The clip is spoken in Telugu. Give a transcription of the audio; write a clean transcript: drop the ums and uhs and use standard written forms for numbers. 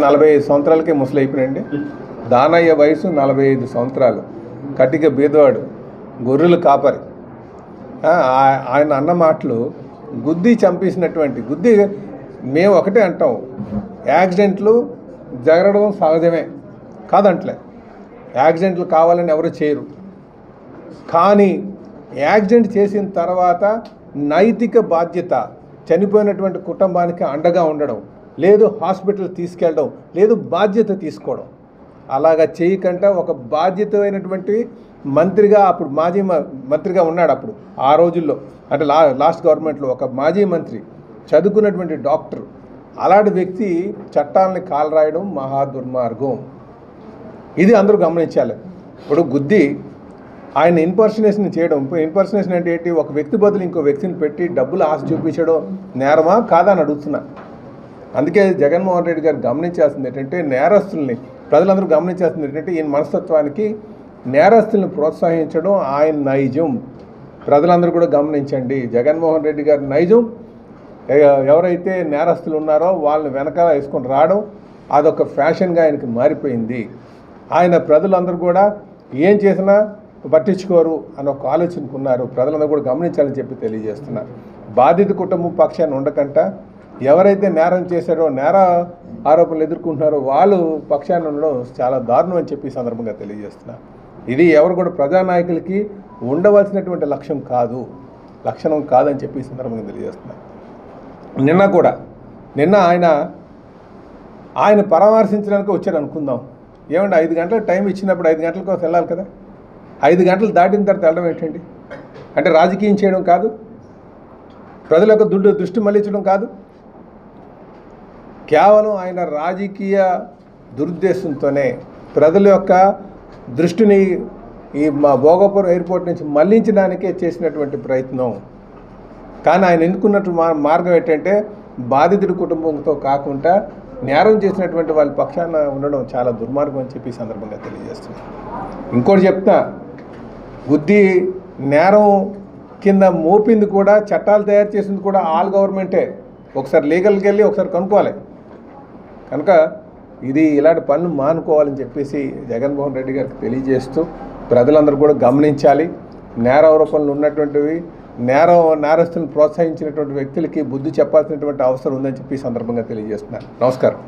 45 సంవత్సరాలకే ముసలైపోయాడండి. దానయ్య వయసు 45 సంవత్సరాలు. కటిక బీదవాడు, గొర్రెలు కాపరి. ఆయన అన్న మాటలు గుద్ది చంపేసినటువంటి గుద్ది. మేము ఒకటే అంటాం, యాక్సిడెంట్లు జరగడం సహజమే కాదంటలే, యాక్సిడెంట్లు కావాలని ఎవరు చేయరు. కానీ యాక్సిడెంట్ చేసిన తర్వాత నైతిక బాధ్యత, చనిపోయినటువంటి కుటుంబానికి అండగా ఉండడం, లేదు హాస్పిటల్ తీసుకెళ్ళడం, లేదు బాధ్యత తీసుకోవడం. అలాగా చేయకుండా ఒక బాధ్యతమైనటువంటి మంత్రిగా, అప్పుడు మాజీ మంత్రిగా ఉన్నాడు అప్పుడు ఆ రోజుల్లో, అంటే లాస్ట్ గవర్నమెంట్లో ఒక మాజీ మంత్రి, చదువుకున్నటువంటి డాక్టర్, అలాంటి వ్యక్తి చట్టాలని కాలరాయడం మహా దుర్మార్గం. ఇది అందరూ గమనించాలి. ఇప్పుడు గుద్ది ఆయన ఇన్పర్సనేషన్ చేయడం, ఇన్పర్సనేషన్ అంటే ఏంటి? ఒక వ్యక్తి బదులు ఇంకో వ్యక్తిని పెట్టి డబ్బులు ఆశ చూపించడం నేరమా కాదా అని అడుగుతున్నా. అందుకే జగన్మోహన్ రెడ్డి గారు గమనించాల్సింది ఏంటంటే, నేరస్తుల్ని ప్రజలందరూ గమనించాల్సింది ఏంటంటే, ఈయన మనస్తత్వానికి నేరస్తుల్ని ప్రోత్సహించడం ఆయన నైజం. ప్రజలందరూ కూడా గమనించండి, జగన్మోహన్ రెడ్డి గారి నైజం. ఎవరైతే నేరస్తులు ఉన్నారో వాళ్ళని వెనకాల వేసుకొని రావడం, అదొక ఫ్యాషన్గా ఆయనకి మారిపోయింది. ఆయన ప్రజలందరూ కూడా ఏం చేసినా పట్టించుకోరు అని ఒక ఆలోచనకున్నారు. ప్రజలందరూ కూడా గమనించాలని చెప్పి తెలియజేస్తున్నారు. బాధిత కుటుంబం పక్షాన్ని ఉండకంట, ఎవరైతే నేరం చేశారో, నేర ఆరోపణలు ఎదుర్కొంటున్నారో వాళ్ళు పక్షాన్ని ఉండడం చాలా దారుణం అని చెప్పి సందర్భంగా తెలియజేస్తున్నారు. ఇది ఎవరు కూడా ప్రజానాయకులకి ఉండవలసినటువంటి లక్షణం కాదని చెప్పి సందర్భంగా తెలియజేస్తున్నారు. నిన్న ఆయన పరామర్శించడానికి వచ్చారు అనుకుందాం. ఏమంటే 5 గంటలకు టైం ఇచ్చినప్పుడు 5 గంటల కోసం వెళ్ళాలి కదా. 5 గంటలు దాటిన తర్వాత వెళ్ళడం ఏంటండి? అంటే రాజకీయం చేయడం కాదు, ప్రజల యొక్క దృష్టి మళ్లించడం కాదు. కేవలం ఆయన రాజకీయ దురుద్దేశంతోనే ప్రజల యొక్క దృష్టిని ఈ భోగాపురం ఎయిర్పోర్ట్ నుంచి మళ్లించడానికే చేసినటువంటి ప్రయత్నం. కానీ ఆయన ఎన్నుకున్నట్టు మార్గం ఏంటంటే, బాధితుడి కుటుంబంతో కాకుండా నేరం చేసినటువంటి వాళ్ళ పక్షాన ఉండడం చాలా దుర్మార్గం అని చెప్పి సందర్భంగా తెలియజేస్తున్నారు. ఇంకోటి చెప్తా, గుద్ది నేరం కింద మోపింది కూడా, చట్టాలు తయారు చేసింది కూడా ఆల్ గవర్నమెంటే. ఒకసారి లీగల్కి వెళ్ళి ఒకసారి కనుక్కోవాలి. కనుక ఇది ఇలాంటి పనులు మానుకోవాలని చెప్పేసి జగన్మోహన్ రెడ్డి గారికి తెలియజేస్తూ, ప్రజలందరూ కూడా గమనించాలి. నేర ఆరోపణలు ఉన్నటువంటివి, నేరస్తులను ప్రోత్సహించినటువంటి వ్యక్తులకి బుద్ధి చెప్పాల్సినటువంటి అవసరం ఉందని చెప్పి సందర్భంగా తెలియజేస్తున్నారు. నమస్కారం.